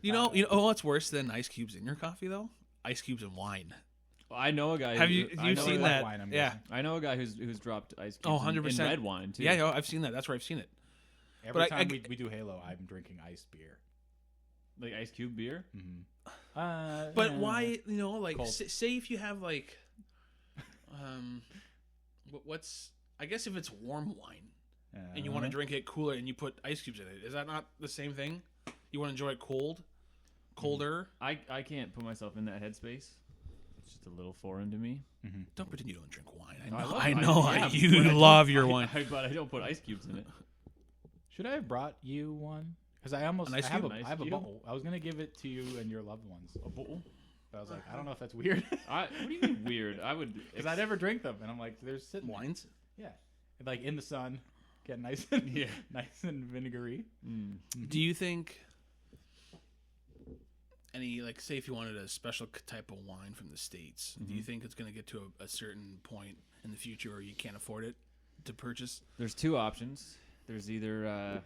You know what's worse than ice cubes in your coffee though? Ice cubes in wine. Well, I know a guy. Have you seen that? Wine, I'm yeah. guessing. I know a guy who's dropped ice cubes 100%. in red wine too. Yeah, I've seen that. That's where I've seen it. Every But time we do Halo, I'm drinking iced beer. Like ice cube beer. Mm-hmm. But why? Like Cold. say if you have like, what's? I guess if it's warm wine and you want to drink it cooler and you put ice cubes in it, is that not the same thing? You want to enjoy it colder. I can't put myself in that headspace. It's just a little foreign to me. Don't pretend you don't drink wine. I I love- know. yeah, You but I don't- love your wine. But I don't put ice cubes in it. Should I have brought you one? Because I almost An ice I have, cube? a, An I have ice a cube? bowl. I was gonna give it to you and your loved ones. A bowl? But I was like, I don't know if that's weird. What do you mean weird? I would. Because I never drink them, and I'm like, they're sitting there. Wines. Yeah, and like in the sun, get nice and nice and vinegary. Do you think any say if you wanted a special type of wine from the States, do you think it's going to get to a certain point in the future where you can't afford it to purchase? There's two options. There's either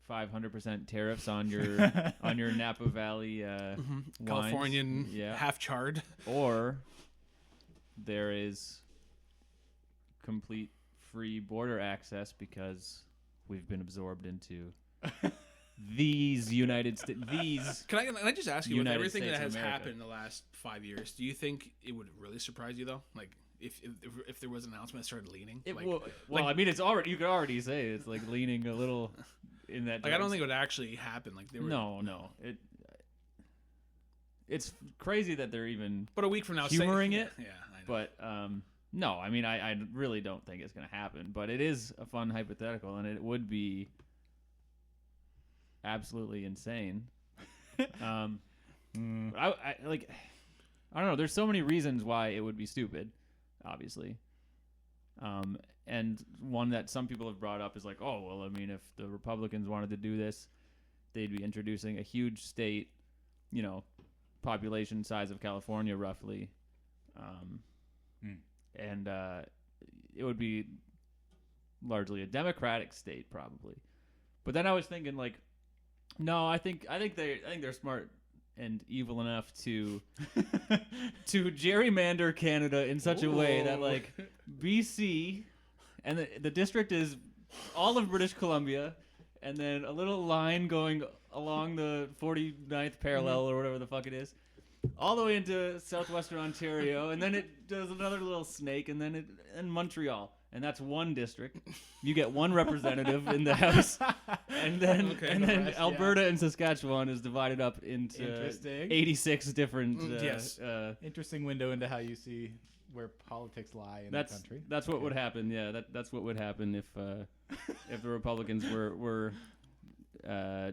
500% tariffs on your Napa Valley wines, Californian half charred, or there is complete free border access because we've been absorbed into these United States. Can I just ask you, United with everything States that of has America. happened in the last 5 years, do you think it would really surprise you though? Like if there was an announcement that started leaning? I mean, it's already, you could already say it's like leaning a little in that. I don't think it would actually happen. Like they were. No. It's crazy that they're even But a week from now, humoring it. Yeah, I know. But no, I mean, I really don't think it's going to happen. But it is a fun hypothetical, and it would be absolutely insane. But I don't know. There's so many reasons why it would be stupid, obviously. And one that some people have brought up is like, oh, well, I mean, if the Republicans wanted to do this, they'd be introducing a huge state, population size of California, roughly. And it would be largely a Democratic state, probably. But then I was thinking, like, no, I think they're smart and evil enough to gerrymander Canada in such a way that, like, BC and the district is all of British Columbia, and then a little line going along the 49th parallel or whatever the fuck it is, all the way into southwestern Ontario, and then it does another little snake, and then in Montreal. And that's one district. You get one representative in the House, and then rest, Alberta and Saskatchewan is divided up into Interesting. 86 different. Yes. Interesting window into how you see where politics lie in the country. That's what would happen. Yeah, that's what would happen if the Republicans were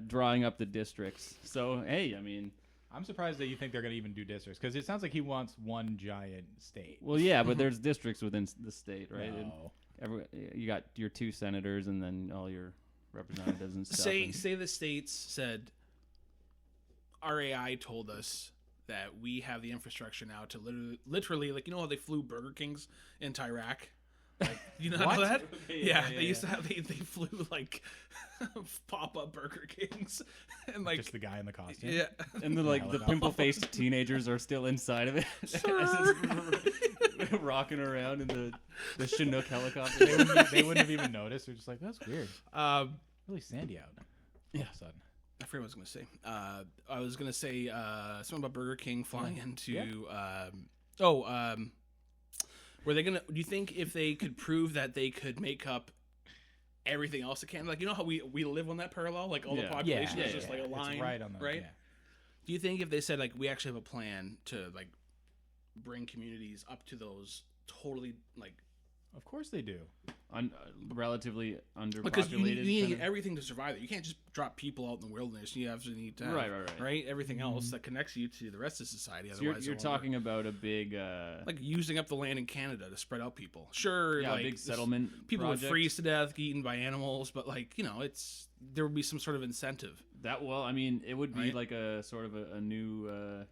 drawing up the districts. So hey, I mean. I'm surprised that you think they're going to even do districts, because it sounds like he wants one giant state. Well, yeah, but there's districts within the state, right? No. You got your 2 senators and then all your representatives and stuff. Say the states said, RAI told us that we have the infrastructure now to literally like, how they flew Burger Kings into Iraq? Like, you know that? Yeah, they used to have they flew like pop-up Burger Kings and like Just the guy in the costume. yeah. And then, like, the pimple-faced teenagers are still inside of it as it's rocking around in the Chinook helicopter. They wouldn't have even noticed. They're just like, that's weird. Really sandy out. Yeah. Sudden. I forget what I was going to say. I was going to say something about Burger King flying into. Were they gonna? Do you think if they could prove that they could make up everything else it can, like how we live on that parallel, like all the population is just like a line, It's right on the right? Yeah. Do you think if they said like we actually have a plan to like bring communities up to those totally like Of course they do. Relatively underpopulated. because you need kind of- everything to survive. You can't just drop people out in the wilderness. You actually need to have, Right. everything else that connects you to the rest of society. So Otherwise, you're it won't talking about a big, work. Like using up the land in Canada to spread out people. Sure, a like big settlement. people project. would freeze to death, eaten by animals, but like it's there would be some sort of incentive. I mean, it would be Right? like a sort of a new,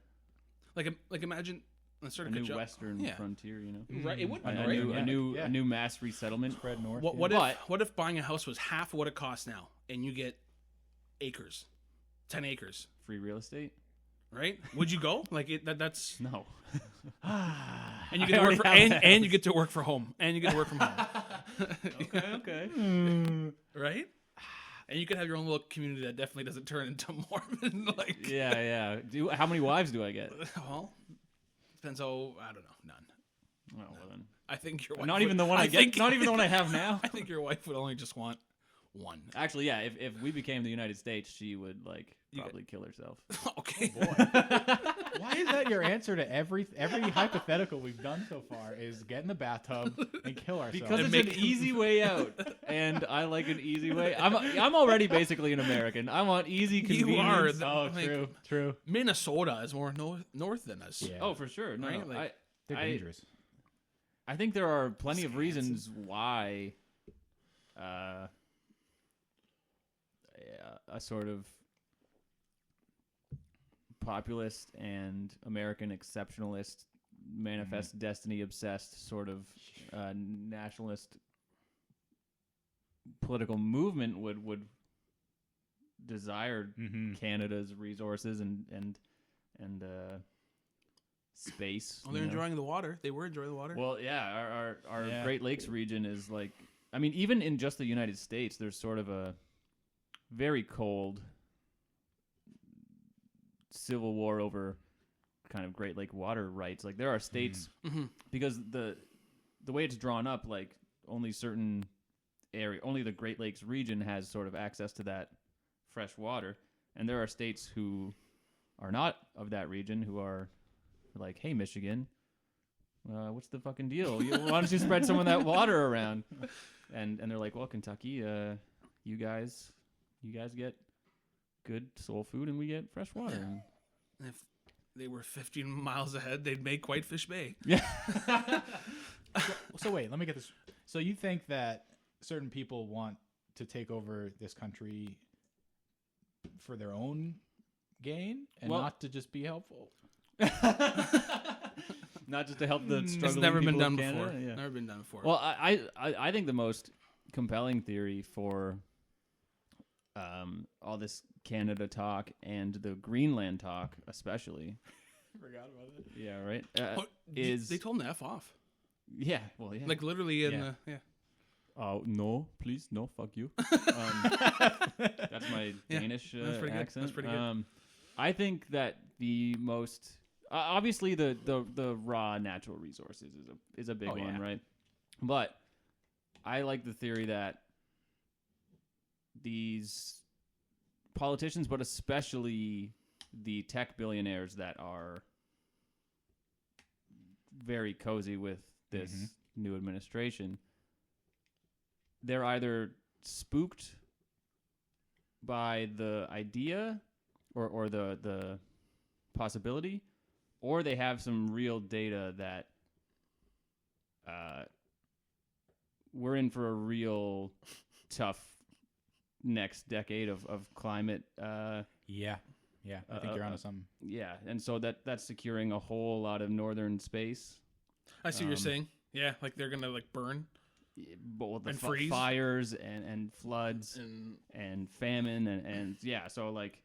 Like imagine sort a of new western Yeah. frontier, Right, it would be A, right. a new mass resettlement. Spread north. What yeah. if buying a house was half of what it costs now, and you get acres, 10 acres, Free real estate? right? Would you go? Like that's No. and you get to work for, and you get to work for home, and you get to work from home, Okay. right? And you could have your own little community that definitely doesn't turn into Mormon. Like, Yeah. How many wives do I get? well, depends. Oh, I don't know. None. Oh, well then. I think your wife Not would- even the one I get. think- Not even the one I have now. I think your wife would only just want one. Actually, yeah. If we became the United States, she would like You probably kill herself. Okay. Why is that your answer to every hypothetical we've done so far? Is get in the bathtub and kill ourselves? Because And it's make- an easy way out, and I like an easy way. I'm already basically an American. I want easy You convenience. are. oh, Like, true. Minnesota is more north than us. Yeah. Oh, for sure. No, Right? no, Like, They're I- dangerous. I think there are plenty of Wisconsin. reasons why a sort of populist and American exceptionalist, manifest destiny obsessed sort of nationalist political movement would desire Mm-hmm. Canada's resources and space. Well, they're you know? enjoying the water. They were enjoying the water. Well, yeah, our Yeah. Great Lakes region is like, I mean, even in just the United States, there's sort of a very cold civil war over kind of Great Lake water rights. Like there are states Mhm. because the way it's drawn up, like only certain only the Great Lakes region has sort of access to that fresh water, and there are states who are not of that region who are like, hey, Michigan, what's the fucking deal? Why don't you spread some of that water around? And they're like, well, Kentucky, you guys get good soul food, and we get fresh water. And And if they were 15 miles ahead, they'd make Whitefish Bay. yeah, So wait, let me get this. So you think that certain people want to take over this country for their own gain and Well- not to just be helpful? not just to help the struggling It's never been people done of Canada, before. yeah. Never been done before. Well, I think the most compelling theory for all this Canada talk and the Greenland talk, especially. Forgot about it. Yeah, right. Oh, is they told him to F off. yeah, well, yeah. Like literally in Yeah. the No, please, no, fuck you. That's my Yeah, Danish that's pretty good. accent. That's pretty good. I think that the most obviously the raw natural resources is a big Oh, one, yeah. right? But I like the theory that these politicians, but especially the tech billionaires that are very cozy with this Mhm. new administration, they're either spooked by the idea or the possibility, or they have some real data that we're in for a real tough next decade of climate. Yeah. I think you're onto something. Yeah, and so that's securing a whole lot of northern space. I see what you're saying. Yeah, like they're gonna like burn But with the And freeze. fires and floods and and famine and yeah, so like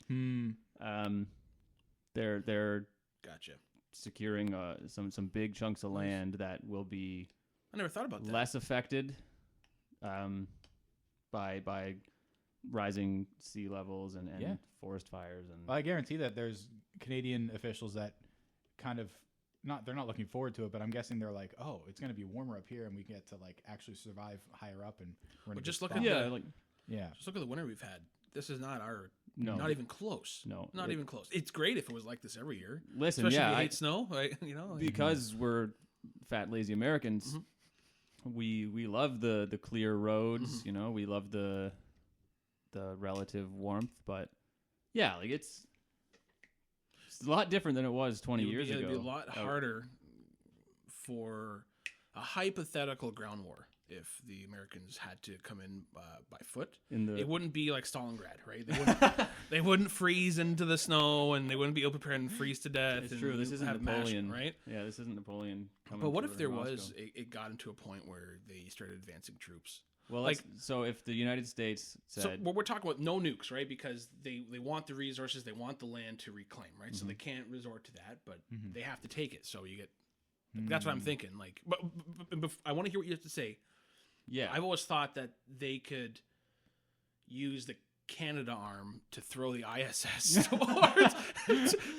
they're gotcha. securing some big chunks of land that will be I never thought about that. less affected by rising sea levels and Yeah. forest fires and Well, I guarantee that there's Canadian officials that kind of they're not looking forward to it, but I'm guessing they're like, oh, it's going to be warmer up here and we get to like actually survive higher up and we're in a Well, just good look at spot. yeah, like Yeah. Just look at the winter we've had. This is not our. no, Not even close. no, Not it- even close. It's great if it was like this every year. Listen, Especially yeah, if you I- hate snow, right? You know, like- because we're fat lazy Americans, we love the clear roads, you know, we love the relative warmth, but yeah, like it's a lot different than it was 20 years ago. It'd be a lot Oh, harder for a hypothetical ground war if the Americans had to come in by foot. in the It wouldn't be like Stalingrad, right? They wouldn't freeze into the snow, and they wouldn't be ill prepared and freeze to death. It's and true. This isn't have mash, Napoleon, right? Yeah, this isn't Napoleon coming. But what for if there Moscow. was? It got into a point where they started advancing troops Well, like so if the United States said, so we're talking about no nukes, right? Because they want the resources, they want the land to reclaim, right? So they can't resort to that, but they have to take it. So you get that's what I'm thinking. Like, but I want to hear what you have to say. yeah, I've always thought that they could use the Canada arm to throw the ISS towards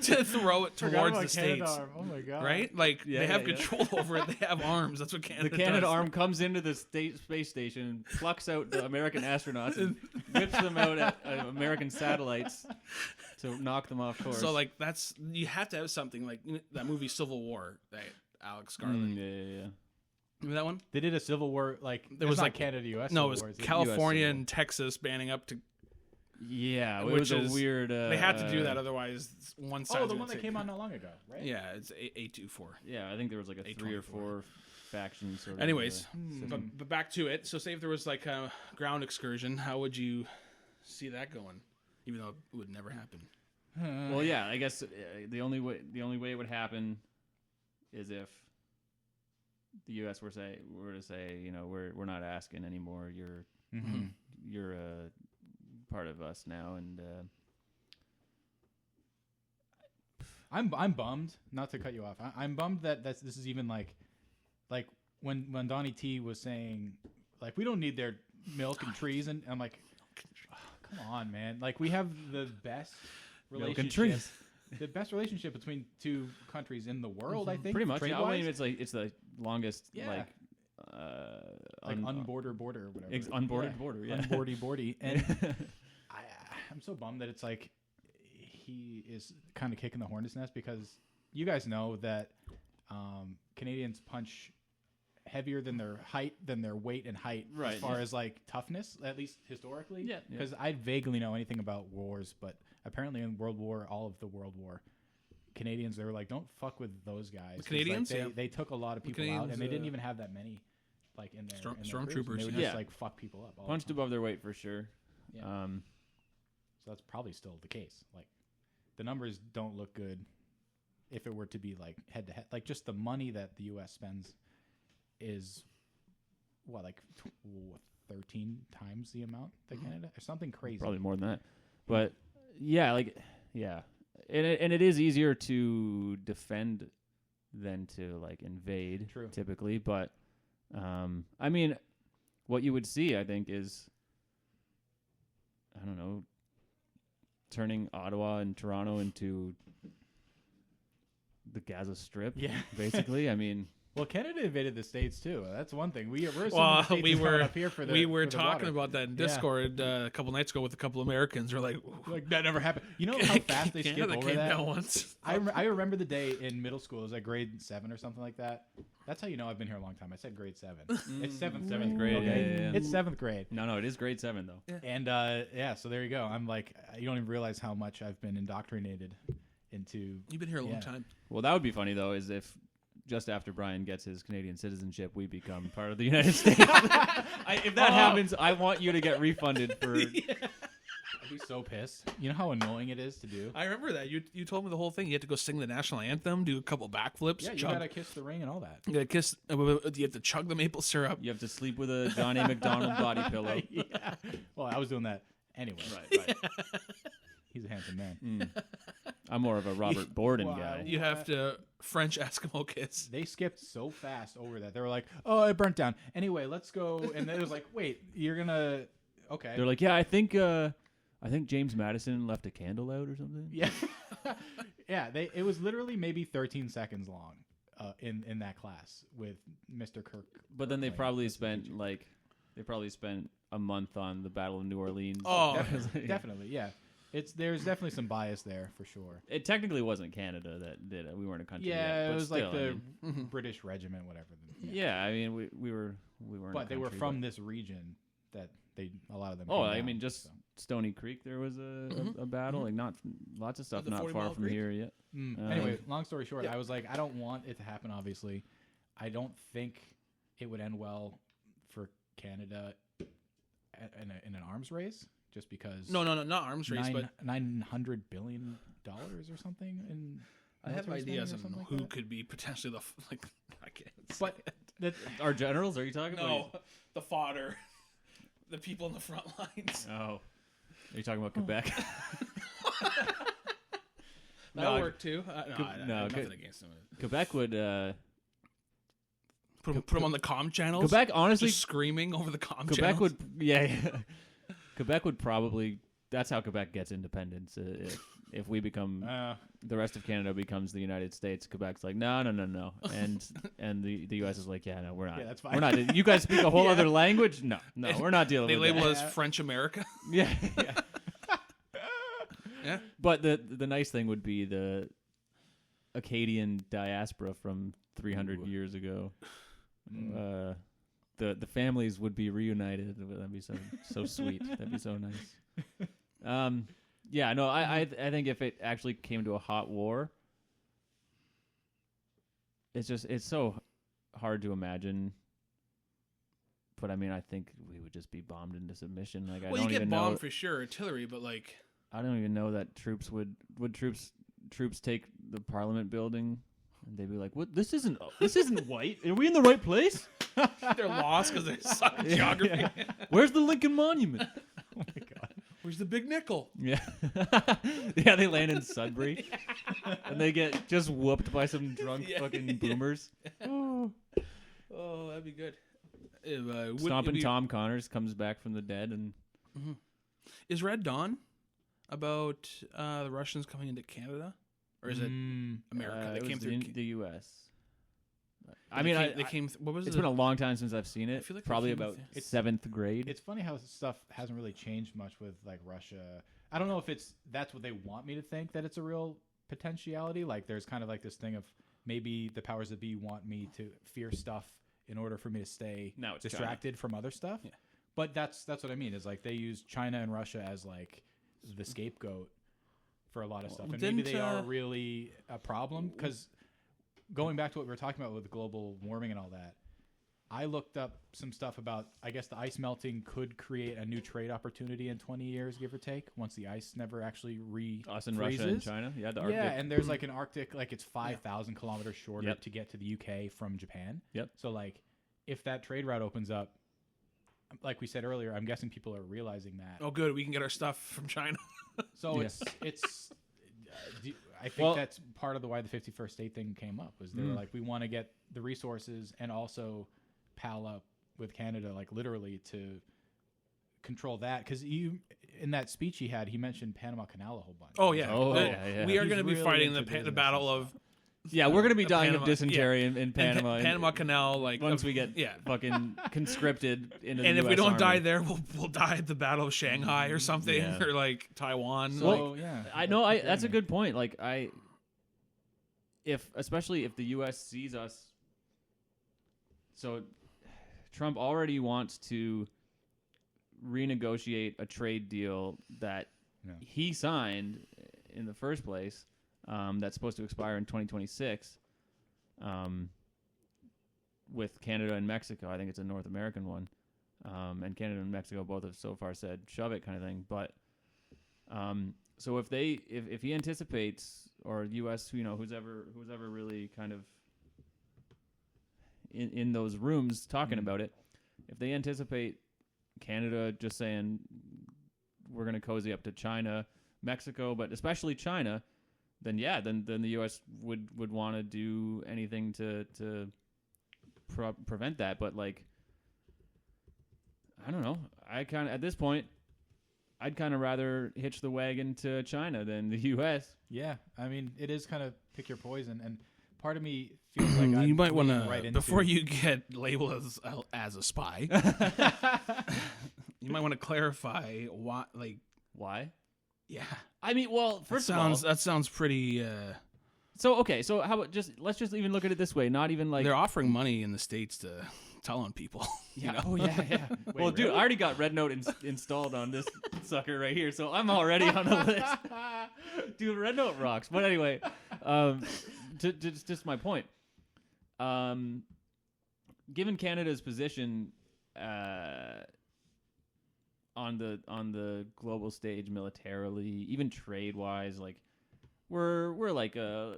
to throw it towards the states, Oh my god! right? Like Yeah, they have yeah. control over it. They have arms. That's what Canada the Canada does. arm comes into the space station, plucks out the American astronauts, and whips them out at American satellites to knock them off course. So like that's you have to have something like that movie Civil War that Alex Garland. yeah. Remember that one? They did a civil war like There was not like Canada U.S. No, Civil it was War, is it? California US and Texas banding up to. Yeah, it Which was a is- weird. They had to do that, otherwise one side. Oh, the one that came out not long ago, right? Yeah, it's 824. Yeah, I think there was like a 3 or 4 factions. Sort of, Anyways, system. but back to it. So say if there was like a ground excursion, how would you see that going? Even though it would never happen. Well, yeah, I guess the only way it would happen is if the U.S. were to say, you know, we're not asking anymore. You're a part of us now, and I'm bummed. Not to cut you off. I'm bummed that this is even like when Donnie T was saying like we don't need their milk and trees, and I'm like, oh, come on, man. Like we have the best milk and relationship, trees. the best relationship between two countries in the world. I think Pretty much. Yeah, I trade-wise. mean, it's the longest Yeah. like unborder border or whatever. unbordered border. Yeah. Unbordy. And I'm so bummed that it's like he is kind of kicking the hornet's nest because you guys know that Canadians punch heavier than their weight and height Right, as far yeah. as like toughness, at least historically. Yeah. Because I vaguely know anything about wars, but apparently in all of the World War, Canadians, they were like, don't fuck with those guys. 'Cause, Canadians? like, Yeah. they took a lot of people out, Canadians, and they didn't even have that many like in their crews, and stormtroopers, They would yeah. just like fuck people up. All the Punched time. above their weight for sure. Yeah. So that's probably still the case. Like the numbers don't look good if it were to be like head to head. Like just the money that the U.S. spends is what, like 13 times the amount that Canada, or something crazy. Probably more than that. But yeah, and it is easier to defend than to like invade. True. Typically, but I mean, what you would see, I think, is I don't know, turning Ottawa and Toronto into the Gaza Strip. Yeah. Basically. I mean, Well, Canada invaded the states too. That's one thing. We're assuming Well, the states we is coming were up here for the we were for the talking water. about that in Yeah. Discord a couple nights ago with a couple Americans. We're like, Like that never happened. You know how fast they skip Canada over came that? down once. I remember the day in middle school. It was like grade 7 or something like that. That's how you know I've been here a long time. I said grade 7. It's seventh grade. Yeah, Okay? yeah, yeah. It's 7th grade. no, it is grade 7 though. Yeah. And yeah, so there you go. I'm like, you don't even realize how much I've been indoctrinated into. You've been here a long Yeah. time. Well, that would be funny though, is if just after Brian gets his Canadian citizenship, we become part of the United States. If that happens, I want you to get refunded for. I'd be so pissed. You know how annoying it is to do. I remember that you told me the whole thing. You had to go sing the national anthem, do a couple backflips. Yeah, you chug. gotta kiss the ring and all that. You gotta kiss. You have to chug the maple syrup. You have to sleep with a John A. McDonald body pillow. Yeah. Well, I was doing that anyway. Right. He's a handsome man. I'm more of a Robert Borden Wow. guy. You have to French Eskimo kiss. They skipped so fast over that. They were like, "Oh, it burnt down." Anyway, let's go. And it was like, "Wait, you're gonna okay?" They're like, yeah, I think James Madison left a candle out or something. Yeah, yeah. It was literally maybe 13 seconds long in that class with Mr. Kirk. But then they Like, probably that's the spent a month on the Battle of New Orleans. Oh, Definitely, yeah. There's definitely some bias there for sure. It technically wasn't Canada that did it. We weren't a country yet. Yeah, it but was still, like the I mean, British regiment, whatever. yeah, I mean, we weren't. But a they were country, from but- this region that a lot of them. Oh, came I down, mean, just so. Stony Creek. There was a battle. Like not lots of stuff The not 40 far Mile from Creek? here yet. Anyway, long story short, yeah. I was like, I don't want it to happen. Obviously, I don't think it would end well for Canada in an arms race, just because. no, not arms race, but $900 billion or something. In I have military ideas on spending or something like who that. could be potentially I can't. Say But it. that, Our generals? Are you talking No, about? the fodder. the people in the front lines. Oh, are you talking about Quebec? That'll work too. I have Quebec nothing against them. Quebec would. Put them on the comm channels. Quebec, honestly, just screaming over the comm Quebec channels. would. Yeah. Quebec would probably. That's how Quebec gets independence. If we become the rest of Canada becomes the United States, Quebec's like no, and the U.S. is like no, we're not. Yeah, that's fine. We're not. You guys speak a whole other language? No, we're not dealing They with label that. it as French America. Yeah. Yeah. But the nice thing would be the Acadian diaspora from 300 years ago. The families would be reunited. That'd be so sweet. That'd be so nice. Yeah, no, I think if it actually came to a hot war, it's so hard to imagine. But I mean, I think we would just be bombed into submission. Like I Well, don't you even get bombed know. for sure, artillery, but like I don't even know that troops would troops take the Parliament building. And they'd be like, "What? This isn't white. Are we in the right place? they're lost because they suck at geography. Yeah. Where's the Lincoln Monument? Oh my god. Where's the big nickel? Yeah, yeah. They land in Sudbury, and they get just whooped by some drunk fucking boomers. Oh, that'd be good. Stomping Tom Connors comes back from the dead, and Is Red Dawn about the Russians coming into Canada, or is it America? They it came was through the U.S. They came. What was it's it? been a long time since I've seen it. feel like they Probably came about with- seventh grade. It's funny how stuff hasn't really changed much with like Russia. I don't know if that's what they want me to think, that it's a real potentiality. Like there's kind of like this thing of maybe the powers that be want me to fear stuff in order for me to stay Now it's distracted from other stuff. Yeah. But that's what I mean is like they use China and Russia as like the scapegoat for a lot of stuff, and maybe didn't, they are really a problem. Because going back to what we were talking about with global warming and all that, I looked up some stuff about, I guess the ice melting could create a new trade opportunity in 20 years, give or take, once the ice never actually Us and Russia and China. Yeah, the Arctic. Yeah, and there's like an Arctic, like it's 5,000 kilometers shorter Yep. to get to the UK from Japan. Yep. So like, if that trade route opens up, like we said earlier, I'm guessing people are realizing that. Oh, good. We can get our stuff from China. So Yeah. it's. I think Well- that's part of why the 51st state thing came up, was they were like, we want to get the resources and also pal up with Canada, like literally to control that. Because in that speech he had, he mentioned Panama Canal a whole bunch. Oh yeah. Oh, The- yeah. We are He's going to be really fighting into the business battle and of Yeah, we're gonna be dying Panama- of dysentery in Panama. and Panama Canal. Like once we get yeah. fucking conscripted into the And if we US don't Army. die there, we'll die at the Battle of Shanghai or something, Yeah. or like Taiwan. So like, yeah, I know. That's a good point. Like especially if the U.S. sees us. So, Trump already wants to renegotiate a trade deal that he signed in the first place. That's supposed to expire in 2026. With Canada and Mexico, I think it's a North American one, and Canada and Mexico both have so far said shove it kind of thing. But so if he anticipates, or U.S. who's ever really kind of in those rooms talking about it, if they anticipate Canada just saying we're going to cozy up to China, Mexico, but especially China, then the U.S. would want to do anything to prevent that. But like, I don't know. I kind of at this point, I'd kind of rather hitch the wagon to China than the U.S. Yeah, I mean, it is kind of pick your poison, and part of me feels like you I'm might want leaning to right into, before you get labeled as a spy. You might want to clarify why. Like, Why? yeah, I mean, well, first of all, that sounds pretty. so how about let's just even look at it this way. Not even like They're offering money in the States to tell on people. yeah, You know? oh yeah. Well, dude, I already got Red Note installed on this sucker right here, so I'm already on the list. Dude, Red Note rocks. But anyway, just my point. Given Canada's position on the global stage militarily, even trade wise, like we're like a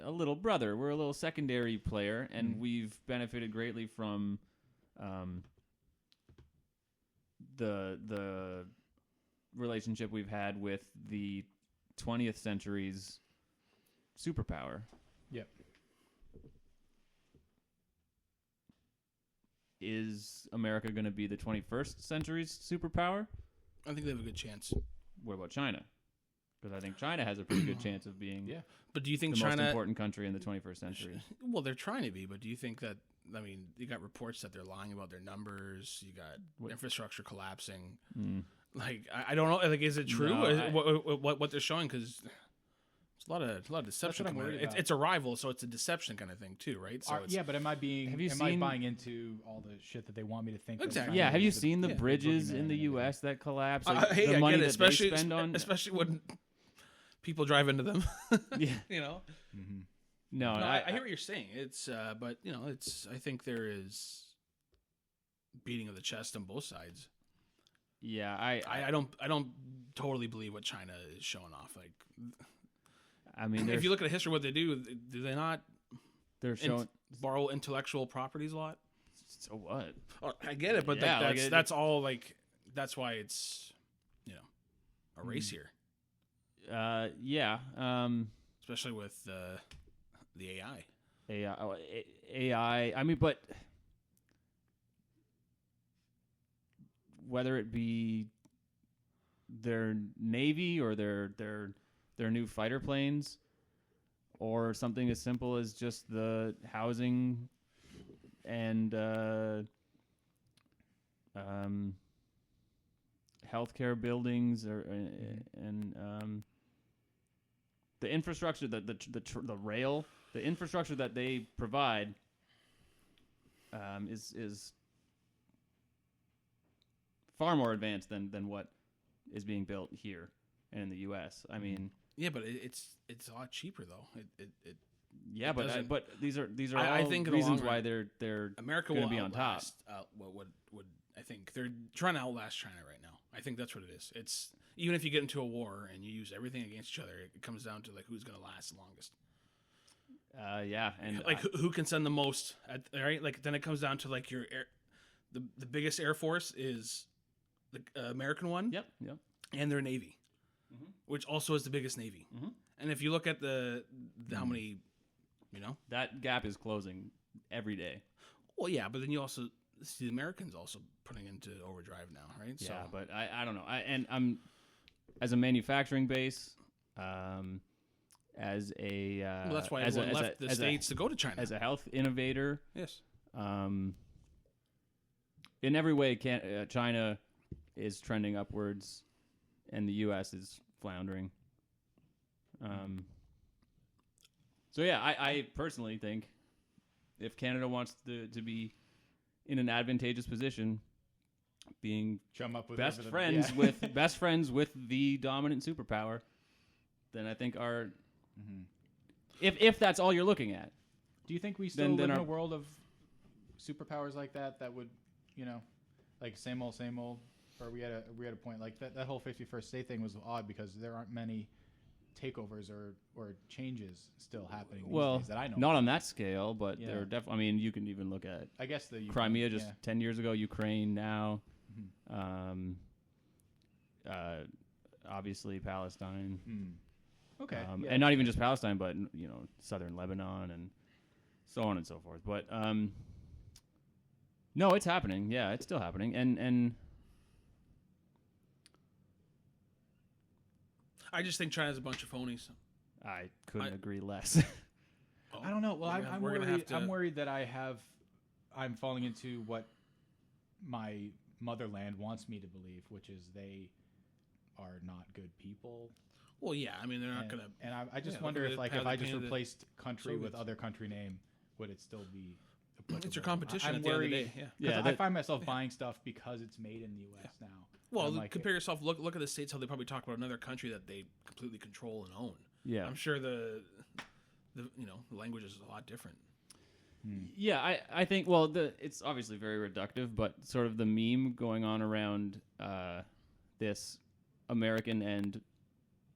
little brother. We're a little secondary player, and we've benefited greatly from the relationship we've had with the 20th century's superpower. Yep. Is America going to be the 21st century's superpower? I think they have a good chance. What about China? Because I think China has a pretty good chance of being But do you think the China? most important country in the 21st century. Well, they're trying to be, but do you think that? I mean, you got reports that they're lying about their numbers. You got infrastructure collapsing. Like, I don't know. Like, is it true? No, What they're showing? Because it's a lot of deception. I'm worried about. It's a rival, so it's a deception kind of thing too, right? So it's, Yeah, but am I being? Have you am I seen- buying into all the shit that they want me to think? Exactly. Yeah, have you the seen the yeah, bridges boogeyman in the and U.S. that collapse? hey, the I money get it, that they spend on. especially when people drive into them. Yeah. You know. Mm-hmm. No, No, I hear what you're saying. It's but you know, it's. I think there is beating of the chest on both sides. Yeah, I don't totally believe what China is showing off. Like, I mean, if you look at the history of what they do they not they're showing. borrow intellectual properties a lot? So what? Oh, I get it, but Yeah, like, like that's all. Like, that's why it's a race here, Yeah. especially with the AI. AI. I mean, but whether it be their navy or their new fighter planes, or something as simple as just the housing and healthcare buildings, and the infrastructure, the rail, the infrastructure that they provide is far more advanced than what is being built here and in the U.S. I mean, Yeah, but it's a lot cheaper though. It yeah, it but doesn't- but these are I all think in the reasons long why run, they're America gonna will be on top. outlast, what would I think they're trying to outlast China right now. I think that's what it is. It's even if you get into a war and you use everything against each other, it comes down to like who's going to last the longest. Yeah, and Like who can send the most. Right? Like then it comes down to like your air. The biggest air force is the American one. yep, And their navy, Mhm. which also is the biggest navy. Mhm. And if you look at the how many, that gap is closing every day. well, yeah, but then you also see the Americans also putting into overdrive now, right? Yeah, but I don't know. I'm as a manufacturing base, as a well, that's why as everyone a, left the as states to go to China. as a health innovator. Yes. In every way, China is trending upwards, and the U.S. is floundering. So yeah, I personally think if Canada wants to be in an advantageous position, being Chum up with best everything. friends Yeah. with best friends with the dominant superpower, then I think our if that's all you're looking at. Do you think we still Then live in our- a world of superpowers like that would, like same old, or we had a point like that whole 51st state thing was odd because there aren't many takeovers or changes still happening these Well, days that I know. not on that scale, but Yeah. there are definitely. I mean, you can even look at I guess the Crimea just yeah. 10 years ago, Ukraine now, Mhm. obviously Palestine, Okay. yeah. and not even just Palestine, but southern Lebanon and so on and so forth. But no, it's happening. Yeah, it's still happening, and I just think China's a bunch of phonies. I couldn't agree less. I don't know. Well, I'm we're gonna worried. have to. I'm worried that I'm falling into what my motherland wants me to believe, which is they are not good people. Well, yeah. I mean, they're not And, gonna. and I just look wonder at if the like path if they I just painted the replaced country with Soviets. other country name, would it still be applicable? It's your competition I'm at the end of the worried. day. Yeah. 'Cause Yeah, I that- find myself buying stuff because it's made in the U.S. now. Well, I'm like, compare yourself. Look at the states how they probably talk about another country that they completely control and own. Yeah. I'm sure the language is a lot different. Yeah, I think, it's obviously very reductive, but sort of the meme going on around this American and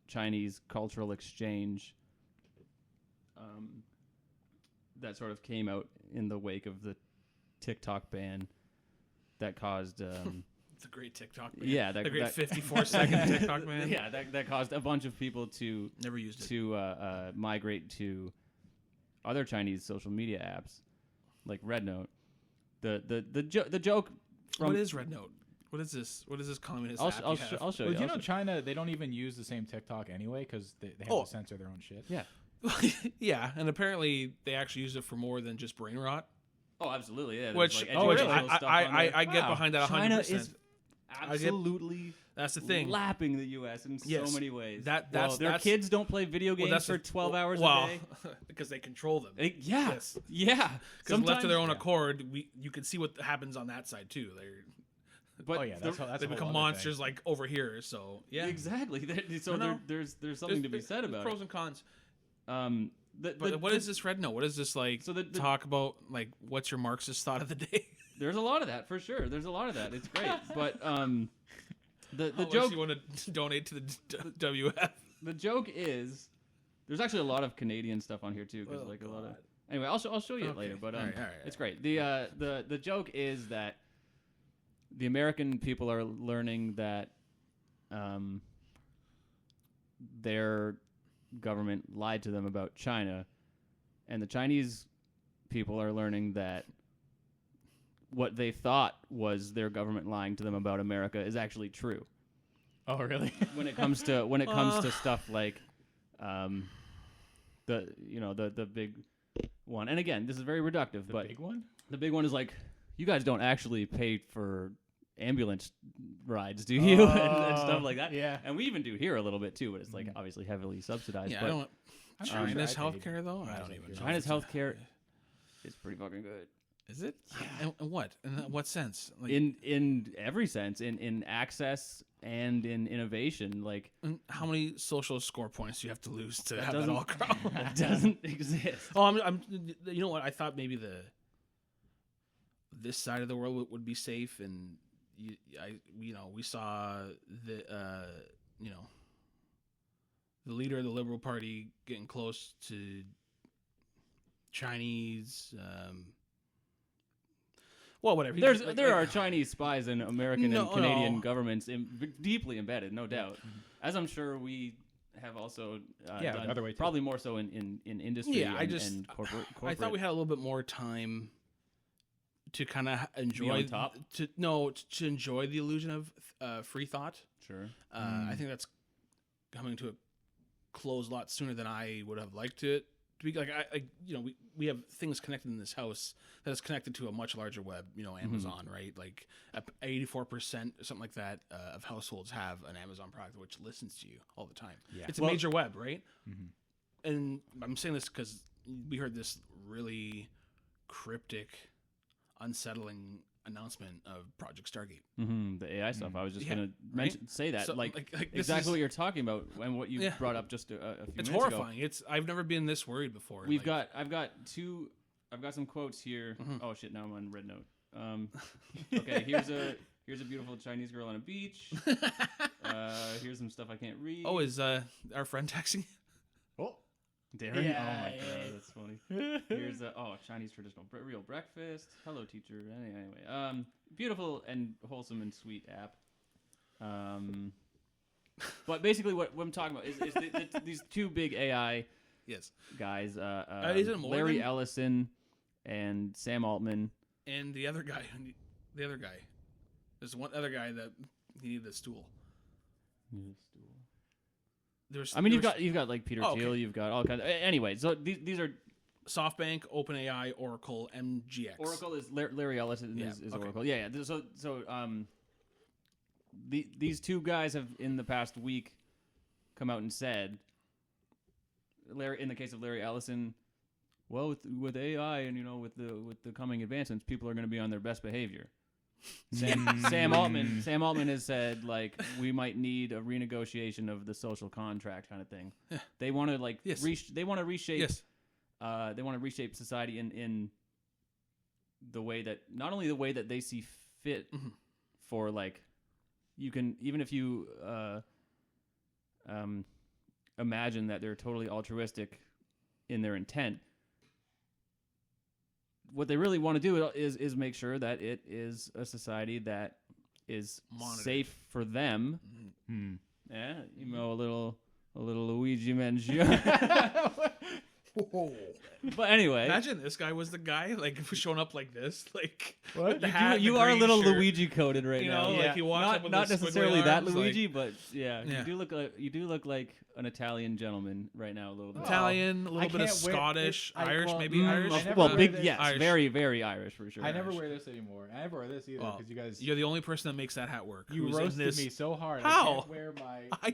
Chinese cultural exchange that sort of came out in the wake of the TikTok ban that caused The great TikTok man. Yeah, the great 54-second TikTok man. Yeah, that caused a bunch of people to Never used it. to migrate to other Chinese social media apps like Rednote. The joke from What is Red Note? What is this? What is this communist app I'll you have? show Well, you. you I'll know, show- China, they don't even use the same TikTok anyway because they have Oh. to censor their own shit. Yeah. Yeah, and apparently they actually use it for more than just brain rot. Oh, absolutely. Yeah. Which, there's, oh, which really? educational stuff on I there. get Wow. behind that 100%. China is get- absolutely That's the thing. lapping the U.S. in Yes. so many ways. That's their kids don't play video games that's for 12 hours well, a day. because they control them. Yeah. Yes. Yeah. Because left to their own yeah. accord, you can see what happens on that side too. But Oh yeah, that's They a whole become other monsters thing. like over here. So yeah, exactly. So No. there's something to be said there's about pros it. and cons. But What is this Red Note? What is this like? So the- talk about like what's your Marxist thought of the day? There's a lot of that for sure. There's a lot of that. It's great. But the How much joke you want to donate to the WF? the joke is there's actually a lot of Canadian stuff on here too because Oh, like a lot of God. anyway I'll show you it Okay. later. But All right. it's great. The joke is that the American people are learning that their government lied to them about China, and the Chinese people are learning that what they thought was their government lying to them about America is actually true. Oh really? When it comes to stuff like the big one. And again, this is very reductive, The but big one? the big one is like, you guys don't actually pay for ambulance rides, do you? and stuff like that. Yeah. And we even do here a little bit too, but it's like obviously heavily subsidized. Yeah, but I don't. I'm China's sure I paid healthcare though. when I was don't a even kid. know. China's if it's- healthcare is pretty fucking good. Is it? And what? In what sense? Like, In every sense, in access and in innovation, like and how many social score points do you have to lose to have that doesn't- all grow? that doesn't exist. Oh, I'm. You know what? I thought maybe this side of the world would be safe, and we saw the the leader of the Liberal Party getting close to Chinese. Well, whatever. There are Chinese spies in American No, and Canadian no. governments deeply embedded, no doubt. As I'm sure we have also Yeah, done, the other way too. probably more so in industry Yeah, and corporate. I thought we had a little bit more time to kind of enjoy on top? to enjoy the illusion of free thought. Sure. I think that's coming to a close a lot sooner than I would have liked it to be. Like we have things connected in this house that is connected to a much larger web. Amazon, right? Like 84% or something like that of households have an Amazon product which listens to you all the time. Yeah. It's a Well- major web, right? Mhm. And I'm saying this because we heard this really cryptic, unsettling announcement of Project Stargate. The AI stuff. I was just Yeah, gonna say that, So, like this exactly is- what you're talking about and what you Yeah. brought up just a few It's minutes ago. horrifying. I've never been this worried before. I've got some quotes here. Mhm. Oh shit! Now I'm on Red Note. Okay, here's a beautiful Chinese girl on a beach. Here's some stuff I can't read. Oh, is our friend texting? Oh. Darren? Yeah, Oh my yeah, god, yeah. that's funny. Here's Chinese traditional real breakfast. Hello, teacher. Anyway, beautiful and wholesome and sweet app. But basically, what I'm talking about is these two big AI Yes. guys, is it more Larry than- Ellison and Sam Altman. And the other guy, there's one other guy that he needed a stool. I mean, you've got like Peter Oh, okay. Thiel, you've got all kinds. Anyway, so these are SoftBank, OpenAI, Oracle, MGX. Oracle is Larry Ellison Yeah, is okay. Oracle. Yeah. These two guys have in the past week come out and said, in the case of Larry Ellison, well, with AI and with the coming advancements, people are going to be on their best behavior. Sam Altman has said like we might need a renegotiation of the social contract kind of thing. Yeah. They want to like Yes. they want to reshape Yes. they want to reshape society in the way that not only the way that they see fit Mhm. for like you can even if you imagine that they're totally altruistic in their intent, what they really want to do is make sure that it is a society that is Monitored. safe for them. Hmm. Yeah, you know, a little Luigi Mangione. Whoa. But anyway, Imagine this guy was the guy, like, showing up like this, like, What? with the You hat, the you are a green little shirt. Luigi coded right You now. know, like, he walks up with not his squiggly necessarily that arms, Luigi, like- but yeah, Yeah. you do look like an Italian gentleman right now a little bit. Italian, a I little bit of can't wear- Scottish, I- Irish, well, maybe mm, Irish. I never Well, wear big, this- yes, Irish. very, very Irish for sure. I never Irish. wear this anymore. I never wear this either Well, because you guys. You're the only person that makes that hat work. You who's in roasted this. me so hard. How? I can't wear my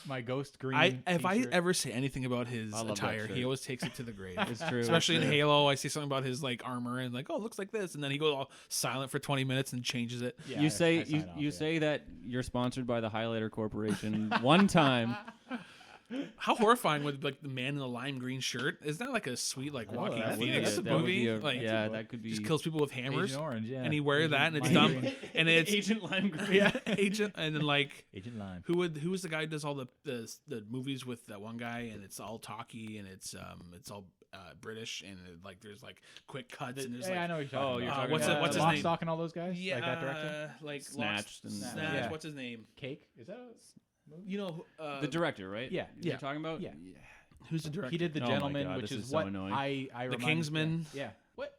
my ghost green. If I t-shirt. ever say anything about his I love that attire, shirt. he always takes it to the grave. It's true. Especially in it's true. Halo, I see something about his like armor and like, oh, it looks like this, and then he goes all silent for 20 minutes and changes it. Yeah, you I say sign off, you yeah. say that you're sponsored by the Highlighter Corporation one time. How horrifying would like the man in the lime green shirt? Isn't that like a sweet like Walking that would be Phoenix a- that would movie? be a- Like yeah, that could be just kills people with hammers. Agent Orange, yeah. And he wear that, and it's Lime dumb. green. And it's Agent Lime Green. yeah, agent, and then like Agent Lime. who's the guy who does all the movies with that one guy, and it's all talky and it's all British, and like there's like quick cuts and there's Hey, I like know what you're talking Oh, you're about. talking what's about what's his Lock, name? Stock, and all those guys. yeah, like that director. like Snatched and Snatch. Yeah. What's his name? Cake. Is that? You know The director, right? Yeah. You're Yeah. talking about? Yeah. who's the director? He did The Oh my Gentleman, God, which this is is so what annoying. I The remind- Kingsman. Yeah. What?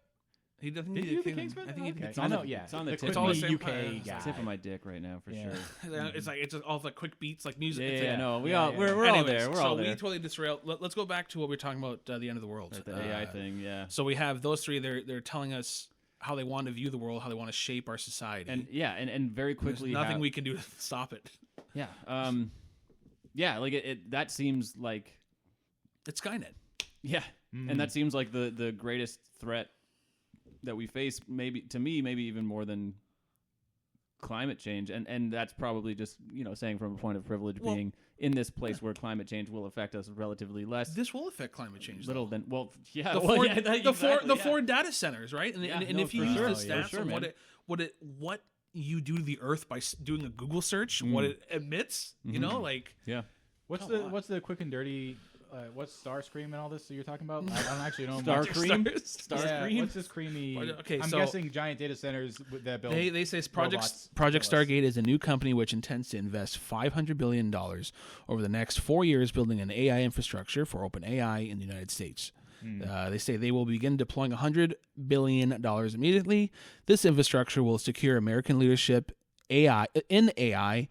He doesn't Did do he do the The Kingsman? I think he did. Okay. It's on I the- know, yeah. it's on the the tip quick of my- UK it's guy. Tip of my dick right now for Yeah. sure. It's like it's just all the quick beats like music. Yeah, It's yeah, like- no, Yeah, yeah. we're all Anyways, there. We're so all we there. totally disrailed. Let's go back to what we were talking about. The end of the world. Right, the AI thing, yeah. So we have those three. They're telling us how they want to view the world, how they want to shape our society. And yeah, and very there's quickly, nothing how- we can do to stop it. yeah, yeah, like it that seems like It's Skynet. yeah, and that seems like the greatest threat that we face. Maybe to me, maybe even more than climate change, and that's probably just saying from a point of privilege, Well- being in this place where climate change will affect us relatively less. This will affect climate change. Little though. than yeah, The well, four, yeah, that- the four, exactly, the yeah. four data centers, right? And, Yeah, and no, if you for use sure. the Oh, yeah, stats for sure, on man. what you do to the Earth by doing a Google search, what it emits, you know, like Yeah. What's Come on. what's the quick and dirty? What's Starscream and all this that you're talking about? I don't actually know. Star much. Cream? Stars. Yeah, Starscream? what's this creamy? Okay, I'm so- guessing giant data centers that build. They say robots Project kill us. Stargate is a new company which intends to invest $500 billion over the next 4 years building an AI infrastructure for OpenAI in the United States. They say they will begin deploying $100 billion immediately. This infrastructure will secure American leadership in AI,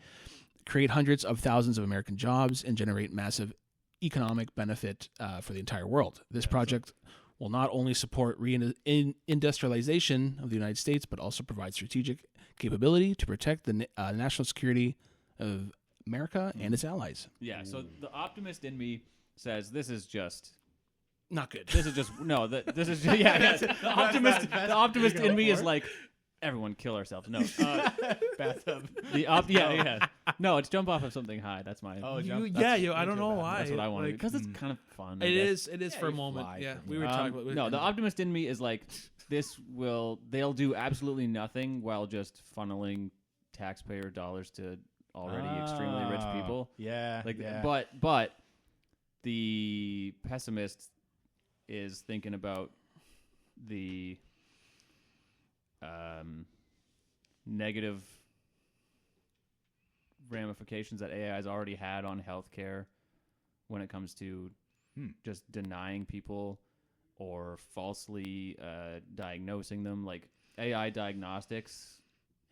create hundreds of thousands of American jobs, and generate massive economic benefit for the entire world. This project will not only support reindustrialization of the United States, but also provide strategic capability to protect the national security of America and its allies. Yeah. So the optimist in me says this is just. Not good. This is just no. This is just, yeah. The optimist. The optimist in me is like, everyone kill ourselves. No. bathtub. Yeah. No, it's jump off of something high. That's my. Oh, I jump. don't know why. that's what I want to do Like, because it's kind of fun. I It guess. is Yeah, for a you moment. fly Yeah, from we were here. talking about No, the optimist in me is like, they'll do absolutely nothing while just funneling taxpayer dollars to already extremely rich people. Yeah. Like, yeah. but the pessimist is thinking about the negative ramifications that AI has already had on healthcare when it comes to just denying people or falsely diagnosing them. Like AI diagnostics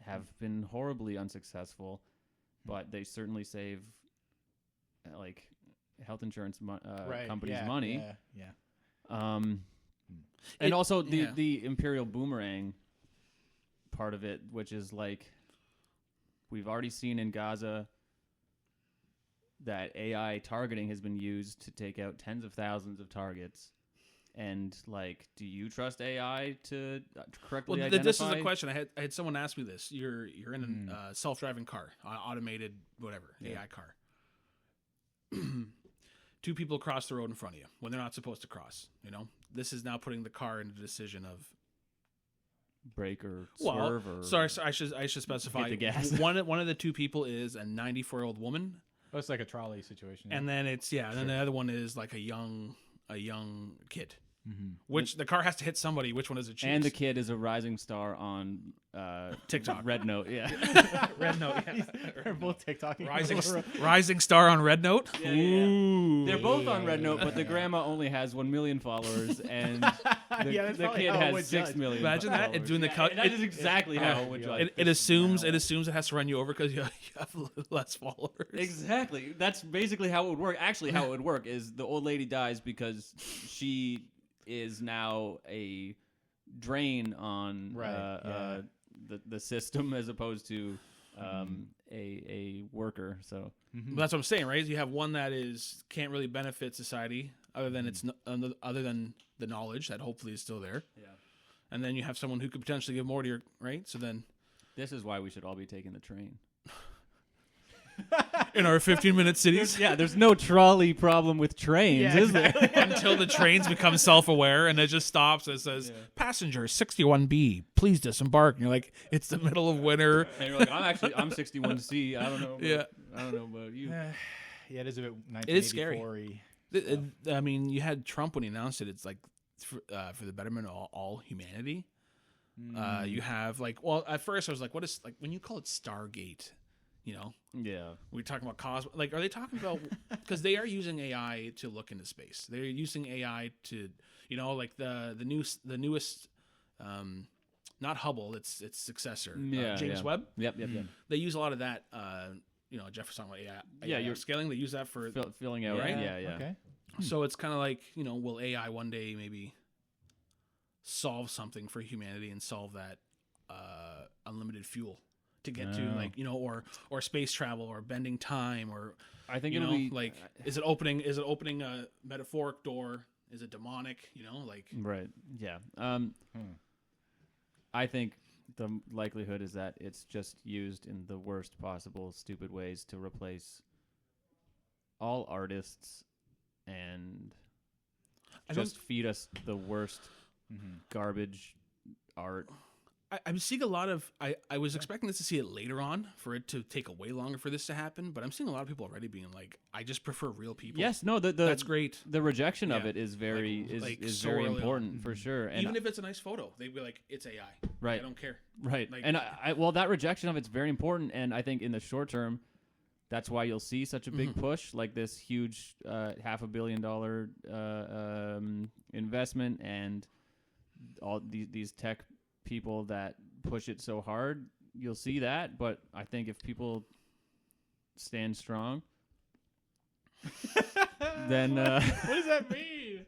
have been horribly unsuccessful, but they certainly save like health insurance companies yeah, money. Yeah. And It- also yeah. the imperial boomerang part of it, which is like we've already seen in Gaza that AI targeting has been used to take out tens of thousands of targets. And like, do you trust AI to correctly identify? This is a question. I had someone ask me this. You're in a self-driving car, automated whatever, AI car. Two people cross the road in front of you when they're not supposed to cross. You know, this is now putting the car in the decision of Brake or swerve or sorry, I should specify. Hit the gas. One of the two people is a 94-year-old woman, Oh, it's like a trolley situation. and then and then the other one is like a young kid. Which the car has to hit somebody. Which one does it choose? And the kid is a rising star on TikTok. Red Note, yeah. Red Note. Yeah. They're both TikToking. Rising star on Red Note. Yeah, yeah, yeah. They're both on Red Note, but the grandma only has 1 million followers, and the probably kid how it has would 6 judge. million. Imagine that, and followers. doing the cut. That is exactly how it would judge. It assumes it has to run you over because you have less followers. Exactly. That's basically how it would work. Actually, how it would work is the old lady dies because she is now a drain on the system as opposed to a worker. So But that's what I'm saying, right? You have one that can't really benefit society other than other than the knowledge that hopefully is still there. yeah, And then you have someone who could potentially give more to your right. So then this is why we should all be taking the train. in our 15-minute cities, There's no trolley problem with trains, is there? until the trains become self-aware and it just stops and it says passenger 61B please disembark, and you're like, it's the middle of winter. And you're like, I'm 61C. I don't know. I don't know about you. Yeah, it is a bit 1984-y. It is scary. I mean, you had Trump when he announced it. It's like for the betterment of all humanity. You have at first I was like, what is when you call it Stargate? You know, Yeah. we're talking about cosmos. Like, are they talking about because they are using AI to look into space? They're using AI to, like the newest, not Hubble, its successor, James Webb. Yep. They use a lot of that. Jeff was talking about AI you're scaling. They use that for Filling out, right? Yeah. Okay. So it's kind of like, will AI one day maybe solve something for humanity and solve that unlimited fuel to get to or space travel or bending time, or I think it'll be is it opening a metaphoric door? Is it demonic? Right. Yeah. I think the likelihood is that it's just used in the worst possible stupid ways to replace all artists and just feed us the worst garbage art. I'm seeing a lot of. I was expecting this to see it later on for it to take a way longer for this to happen, but I'm seeing a lot of people already being like, I just prefer real people. Yes, no, that's great. The rejection of it is very so very early important on. for sure. And Even if it's a nice photo, they'd be like, it's AI. Right. I don't care. Right. And that rejection of it's very important, and I think in the short term, that's why you'll see such a big push, like this huge $500 million investment, and all these tech people that push it so hard. You'll see that, but I think if people stand strong, then what does that mean?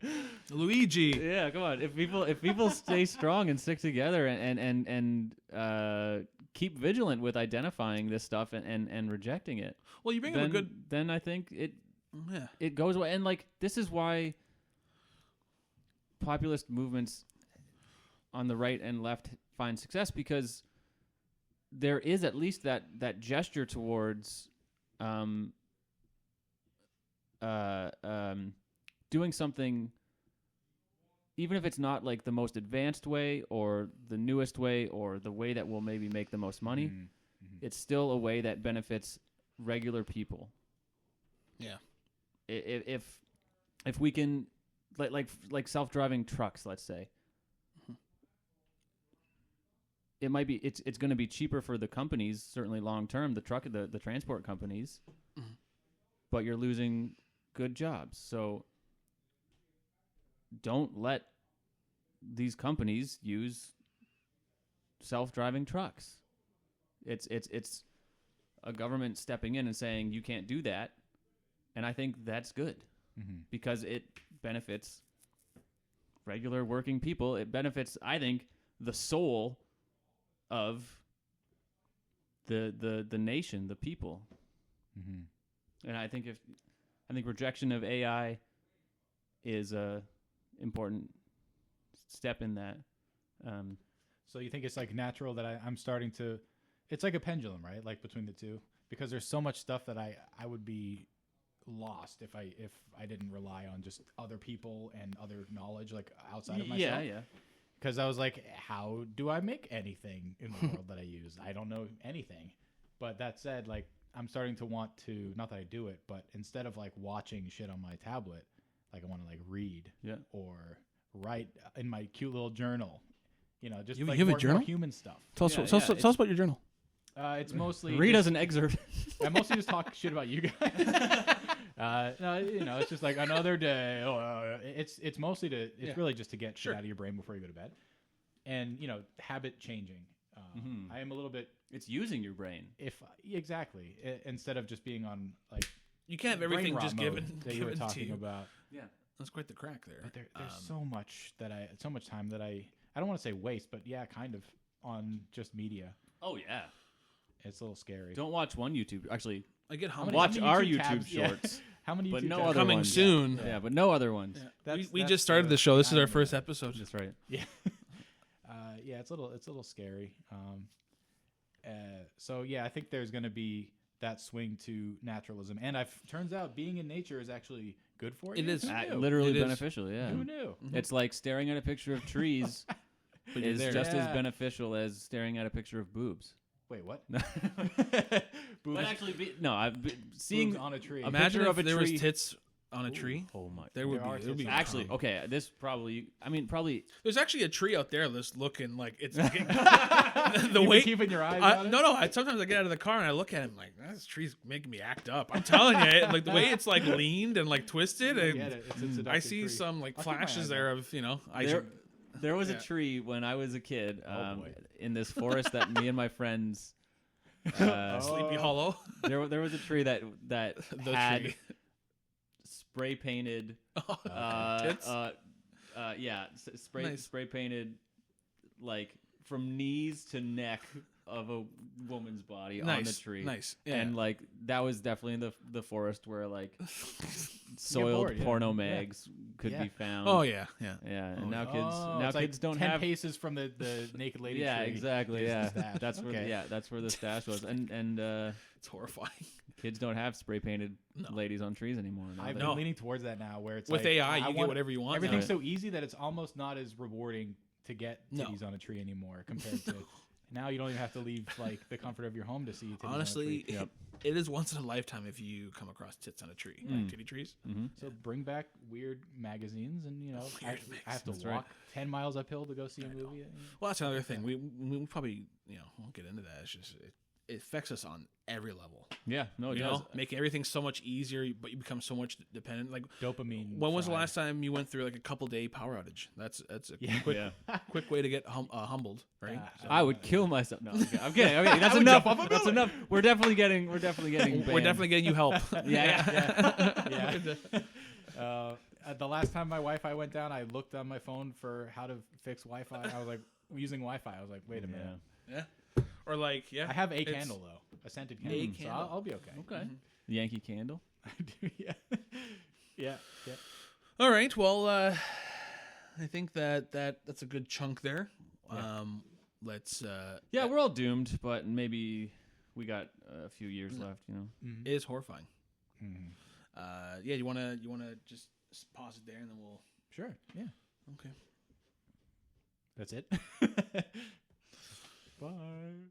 Luigi. Yeah, come on. If people stay strong and stick together and keep vigilant with identifying this stuff and rejecting it. Well, you bring up a good. Then I think it goes away. And this is why populist movements on the right and left find success, because there is at least that gesture towards doing something, even if it's not like the most advanced way or the newest way or the way that will maybe make the most money. It's still a way that benefits regular people. Yeah. If we can like self-driving trucks, let's say, it might be it's going to be cheaper for the companies, certainly long term, the transport companies, but you're losing good jobs. So don't let these companies use self-driving trucks. It's a government stepping in and saying you can't do that, and I think that's good because it benefits regular working people. It benefits, I think, the soul of the nation, the people. And I think rejection of AI is a important step in that. So you think it's natural that I'm starting to, it's like a pendulum, right? Like between the two, because there's so much stuff that I would be lost if I didn't rely on just other people and other knowledge outside of myself. Yeah. Because I was like, how do I make anything in the world that I use? I don't know anything. But that said, I'm starting to want to, not that I do it, but instead of watching shit on my tablet, I want to read or write in my cute little journal Just You like have a more journal? human stuff. Tell us, Yeah, tell, yeah, us- tell us about your journal. It's mostly Read just- as an excerpt. I mostly just talk shit about you guys. No, it's just like another day. It's mostly it's really just to get shit out of your brain before you go to bed, and habit changing. I am a little bit It's using your brain. exactly instead of just being on like You can't have brain everything rot just mode given that you were to talking you. about. Yeah. That's quite the crack there. But there's so much so much time that I don't want to say waste, but yeah, kind of on just media. Oh yeah. It's a little scary. Don't watch one YouTube. Actually, I get How humbled. many- watch how our many YouTube tabs? Yeah. shorts. How many? But YouTube no tabs? other Coming ones. soon. Yeah, but no other ones. We just started the show. This is our first episode. That's right. Yeah. Yeah, it's a little scary. So yeah, I think there's going to be that swing to naturalism, and turns out being in nature is actually good for you. It is. Who knew? Literally It is. beneficial. Yeah. Who knew? It's like staring at a picture of trees But you're is there. just as Yeah. beneficial as staring at a picture of boobs. Wait, what? but Boobs, actually, no. I've been seeing boobs on a tree. Imagine picture if of a there was tree. tits on a tree. Oh my. There would There are be. It would be tits. Actually, okay. This probably. I mean, probably. There's actually a tree out there that's looking like it's the You've been way. keeping your eyes on it? No. Sometimes I get out of the car and I look at it, like this tree's making me act up. I'm telling you, like the way it's like leaned and like twisted. I And get it. It's a I seductive see tree. some like I'll keep my flashes eyes there on of I There, should. there was Yeah. a tree when I was a kid boy. in this forest that me and my friends. Sleepy Hollow. There was a tree that The had tree. spray painted. Tits? Nice. Spray painted, like from knees to neck of a woman's body on the Nice. tree. Nice. Yeah. And like that was definitely in the forest where like soiled bored, yeah. porno Yeah. mags could Yeah. be found. Oh yeah. Yeah. Yeah, and Oh, now yeah. kids It's like kids don't 10 have. paces from the naked lady. Yeah, tree exactly. is the Yeah, stash. that's where. Okay. That's where the stash was, and It's horrifying. kids don't have spray painted No. ladies on trees anymore. now. I've They- been No. leaning towards that now, where it's With like, AI, I you get want- whatever you want. Everything's now. so easy that it's almost not as rewarding to get No. titties on a tree anymore compared to now. You don't even have to leave like the comfort of your home to see titties Honestly, on a tree. it is once in a lifetime if you come across tits on a tree, like titty trees. So bring back weird magazines, and Weird I have to magazines, walk 10 miles uphill to go see a movie. Well, that's another thing. We probably won't get into that. It's just it affects us on every level. Yeah, no, it You does. know, making everything so much easier, but you become so much dependent. Like, Dopamine. when was the fried. last time you went through like a couple day power outage? That's a Yeah. quick Yeah. quick way to get humbled, right? Yeah. I would kill myself. No, I'm kidding. I'm kidding. That's I would enough. jump off a That's building. enough. We're definitely getting. We're banned. definitely getting you help. Yeah. The last time my Wi-Fi went down, I looked on my phone for how to fix Wi-Fi. I was like, using Wi-Fi. I was like, wait a minute. Yeah. Or like, yeah. I have a It's- candle though, a scented candle, so candle. I'll be okay. Okay. Yankee Candle. I do, yeah, yeah. All right. Well, I think that's a good chunk there. Let's. Yeah, we're all doomed, but maybe we got a few years left. You know. It is horrifying. Mhm. Yeah. You wanna just pause it there and then we'll. Sure. Yeah. Okay. That's it. Bye.